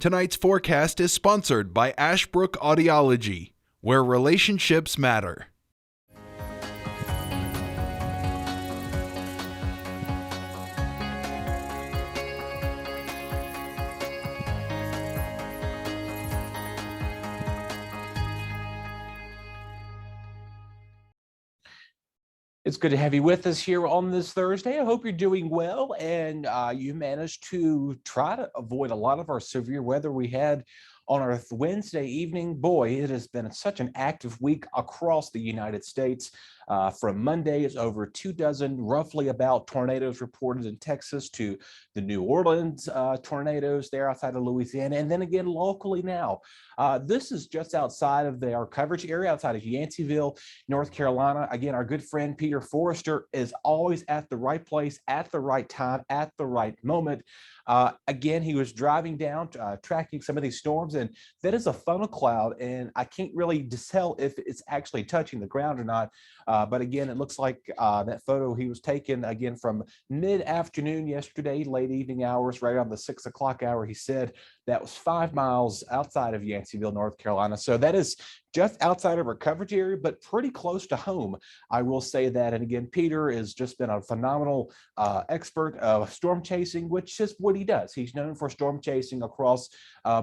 Tonight's forecast is sponsored by Ashbrook Audiology, where relationships matter. It's good to have you with us here on this Thursday. I hope you're doing well and you managed to try to avoid a lot of our severe weather we had on our Wednesday evening. Boy, it has been such an active week across the United States. From Monday, it's over 24, roughly about tornadoes reported in Texas to the New Orleans tornadoes there outside of Louisiana. And then again, locally now. This is just outside of our coverage area, outside of Yanceyville, North Carolina. Again, our good friend Peter Forrester is always at the right place, at the right time, at the right moment. Again, he was driving down, tracking some of these storms, and that is a funnel cloud, and I can't really tell if it's actually touching the ground or not. But again, it looks like that photo he was taken again from mid-afternoon yesterday, late evening hours, right around the 6 o'clock hour. He said that was 5 miles outside of Yanceyville, North Carolina. So that is just outside of our coverage area, but pretty close to home. I will say that. And again, Peter has just been a phenomenal expert of storm chasing, which is what he does. He's known for storm chasing across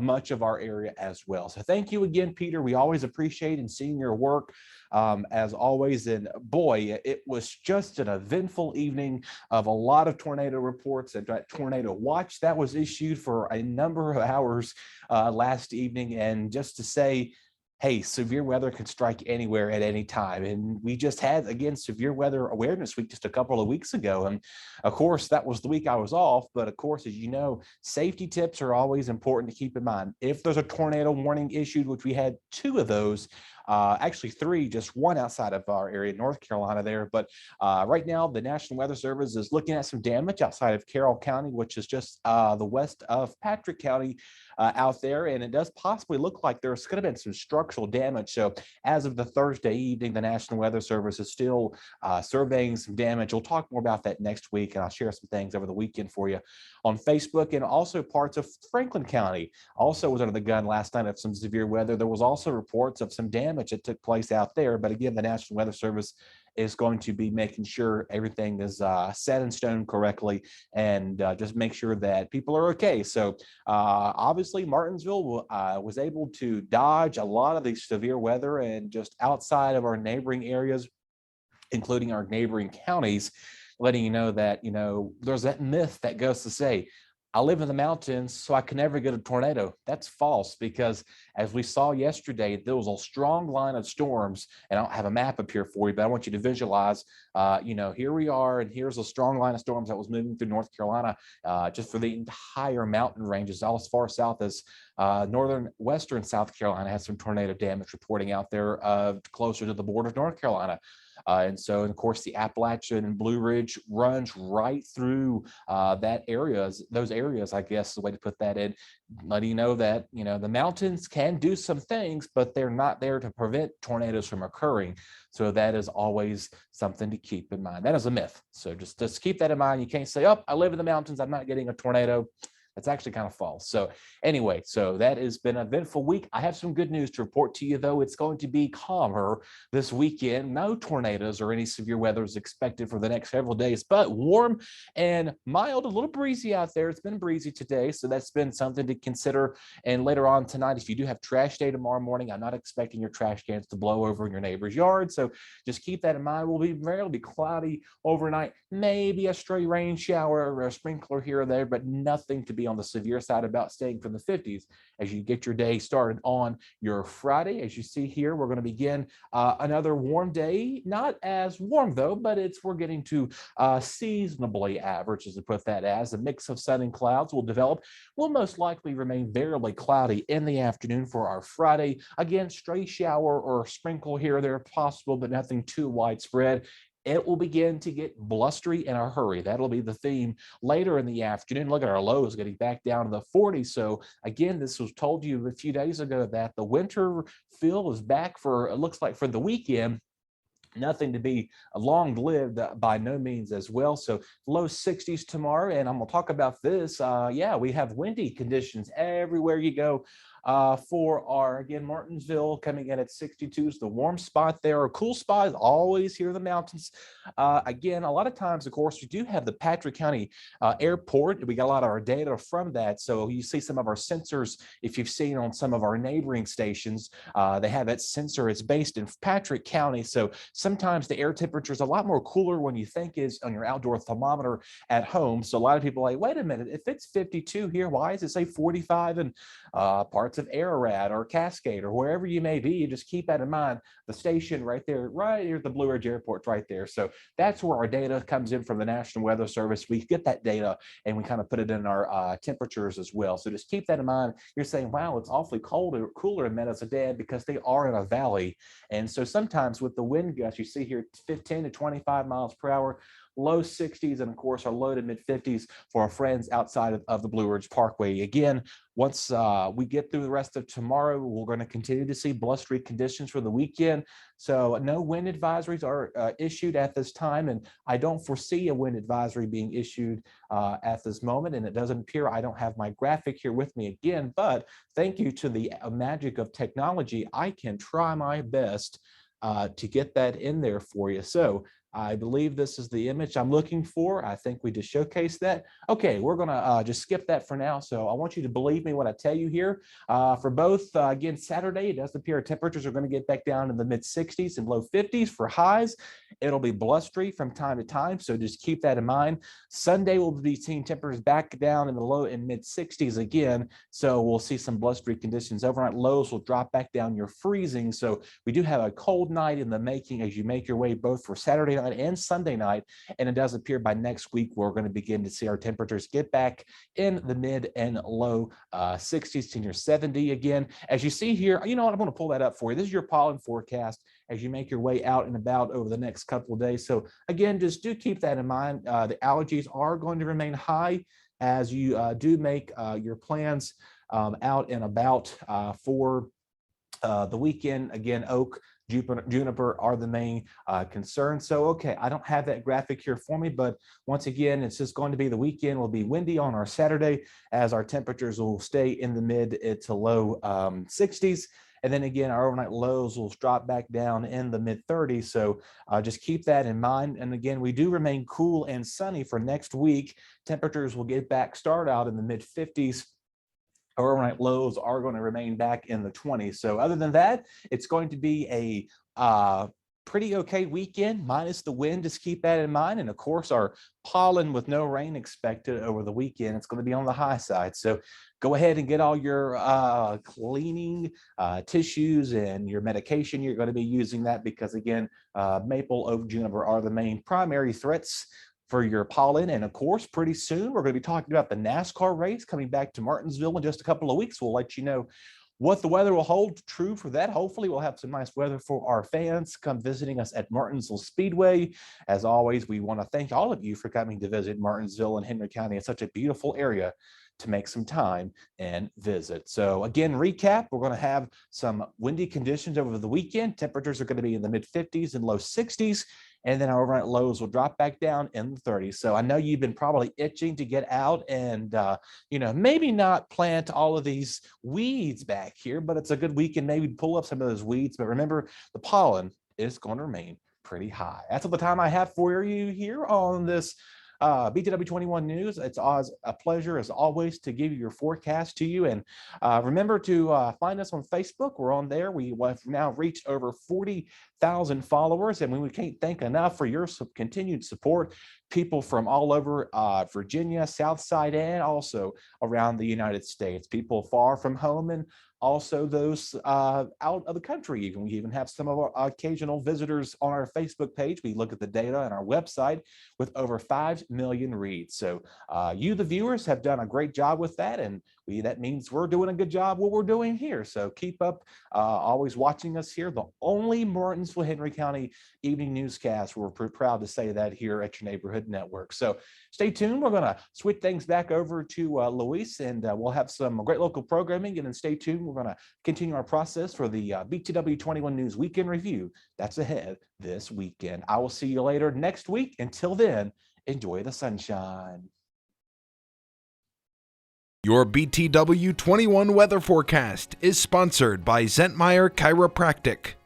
much of our area as well. So thank you again, Peter. We always appreciate and seeing your work as always. And boy, it was just an eventful evening of a lot of tornado reports. And that tornado watch that was issued for a number of hours last evening. And just to say, hey, severe weather can strike anywhere at any time. And we just had, again, Severe Weather Awareness Week just a couple of weeks ago. And of course, that was the week I was off. But of course, as you know, safety tips are always important to keep in mind. If there's a tornado warning issued, which we had 2 of those, actually 3, just 1 outside of our area, North Carolina there. But right now, the National Weather Service is looking at some damage outside of Carroll County, which is just the west of Patrick County out there. And it does possibly look like there's going to be some structural damage. So as of the Thursday evening, the National Weather Service is still surveying some damage. We'll talk more about that next week, and I'll share some things over the weekend for you on Facebook. And also parts of Franklin County also was under the gun last night of some severe weather. There was also reports of some damage that took place out there. But again, the National Weather Service is going to be making sure everything is set in stone correctly, and just make sure that people are okay. So obviously Martinsville was able to dodge a lot of the severe weather, and just outside of our neighboring areas, including our neighboring counties, letting you know that, there's that myth that goes to say, I live in the mountains, so I can never get a tornado. That's false, because as we saw yesterday, there was a strong line of storms, and I don't have a map up here for you, but I want you to visualize, here we are, and here's a strong line of storms that was moving through North Carolina, just for the entire mountain ranges, all as far south as northern, western South Carolina has some tornado damage reporting out there closer to the border of North Carolina. And so, of course, the Appalachian and Blue Ridge runs right through those areas, I guess is the way to put that in, letting you know that, the mountains can do some things, but they're not there to prevent tornadoes from occurring. So that is always something to keep in mind. That is a myth. So just keep that in mind. You can't say, oh, I live in the mountains, I'm not getting a tornado. That's actually kind of false. So anyway, so that has been an eventful week. I have some good news to report to you, though. It's going to be calmer this weekend. No tornadoes or any severe weather is expected for the next several days, but warm and mild, a little breezy out there. It's been breezy today, so that's been something to consider. And later on tonight, if you do have trash day tomorrow morning, I'm not expecting your trash cans to blow over in your neighbor's yard. So just keep that in mind. It'll be cloudy overnight, maybe a stray rain shower or a sprinkler here or there, but nothing to be on the severe side about staying from the 50s as you get your day started on your Friday. As you see here, we're going to begin another warm day. Not as warm though, but we're getting to seasonably average, as to put that as. A mix of sun and clouds will develop. Will most likely remain variably cloudy in the afternoon for our Friday. Again, stray shower or sprinkle here or there possible, but nothing too widespread. It will begin to get blustery in a hurry. That'll be the theme later in the afternoon. Look at our lows getting back down to the 40s. So again, this was told you a few days ago that the winter feel is back for, it looks like, for the weekend. Nothing to be long-lived by no means as well. So low 60s tomorrow, and I'm gonna talk about this. Yeah, we have windy conditions everywhere you go. For our, again, Martinsville coming in at 62 is the warm spot there. A cool spot is always here in the mountains. Again, a lot of times, of course, we do have the Patrick County Airport. We got a lot of our data from that. So you see some of our sensors, if you've seen on some of our neighboring stations, they have that sensor. It's based in Patrick County. So sometimes the air temperature is a lot more cooler when you think is on your outdoor thermometer at home. So a lot of people are like, wait a minute, if it's 52 here, why does it say 45 in parts of Ararat or Cascade or wherever you may be? You just keep that in mind. The station right there, right here at the Blue Ridge Airport right there. So that's where our data comes in from the National Weather Service. We get that data and we kind of put it in our temperatures as well. So just keep that in mind. You're saying, wow, it's awfully cold or cooler in Medicine because they are in a valley. And so sometimes with the wind gusts, you see here 15 to 25 miles per hour, low 60s, and of course our low to mid 50s for our friends outside of the Blue Ridge Parkway. Again, once we get through the rest of tomorrow, we're going to continue to see blustery conditions for the weekend. So no wind advisories are issued at this time, and I don't foresee a wind advisory being issued at this moment, and it doesn't appear. I don't have my graphic here with me again, but thank you to the magic of technology, I can try my best to get that in there for you. So I believe this is the image I'm looking for. I think we just showcased that. Okay, we're gonna just skip that for now. So I want you to believe me when I tell you here. For both, again, Saturday, it does appear temperatures are gonna get back down in the mid 60s and low 50s for highs. It'll be blustery from time to time, so just keep that in mind. Sunday, we'll be seeing temperatures back down in the low and mid 60s again. So we'll see some blustery conditions. Overnight lows will drop back down. You're freezing. So we do have a cold night in the making as you make your way both for Saturday night and Sunday night. And it does appear by next week, we're going to begin to see our temperatures get back in the mid and low 60s to near 70 again. As you see here, you know what, I'm going to pull that up for you. This is your pollen forecast as you make your way out and about over the next couple of days. So again, just do keep that in mind. The allergies are going to remain high as you do make your plans out and about for the weekend. Again, oak, juniper are the main concerns. So, okay, I don't have that graphic here for me, but once again, it's just going to be the weekend will be windy on our Saturday as our temperatures will stay in the mid to low 60s. And then again, our overnight lows will drop back down in the mid 30s. So just keep that in mind. And again, we do remain cool and sunny for next week. Temperatures will get back, start out in the mid 50s. Our overnight lows are going to remain back in the 20s. So other than that, it's going to be a pretty okay weekend, minus the wind. Just keep that in mind. And of course, our pollen with no rain expected over the weekend, it's going to be on the high side. So go ahead and get all your cleaning tissues and your medication. You're going to be using that because, again, maple, oak, juniper are the main primary threats for your pollen. And of course, pretty soon we're going to be talking about the NASCAR race coming back to Martinsville in just a couple of weeks. We'll let you know what the weather will hold true for that. Hopefully we'll have some nice weather for our fans come visiting us at Martinsville Speedway. As always, we want to thank all of you for coming to visit Martinsville and Henry County. It's such a beautiful area to make some time and visit. So again, recap, we're going to have some windy conditions over the weekend. Temperatures are going to be in the mid 50s and low 60s. And then our overnight lows will drop back down in the 30s. So I know you've been probably itching to get out and, maybe not plant all of these weeds back here, but it's a good weekend maybe to pull up some of those weeds. But remember, the pollen is going to remain pretty high. That's all the time I have for you here on this BTW21 News. It's always a pleasure, as always, to give you your forecast to you. And remember to find us on Facebook. We're on there. We have now reached over 40,000 followers, and we can't thank enough for your continued support. People from all over Virginia, South Side, and also around the United States. People far from home and also those out of the country. We even have some of our occasional visitors on our Facebook page. We look at the data on our website with over 5 million reads. So you, the viewers, have done a great job with that, and that means we're doing a good job what we're doing here. So keep up, always watching us here, the only Martinsville Henry County evening newscast. We're proud to say that here at your neighborhood network. So stay tuned. We're going to switch things back over to Luis, and we'll have some great local programming. And then stay tuned. We're going to continue our process for the BTW21 News Weekend Review that's ahead this weekend. I will see you later next week. Until then, enjoy the sunshine. Your BTW21 weather forecast is sponsored by Zentmeyer Chiropractic.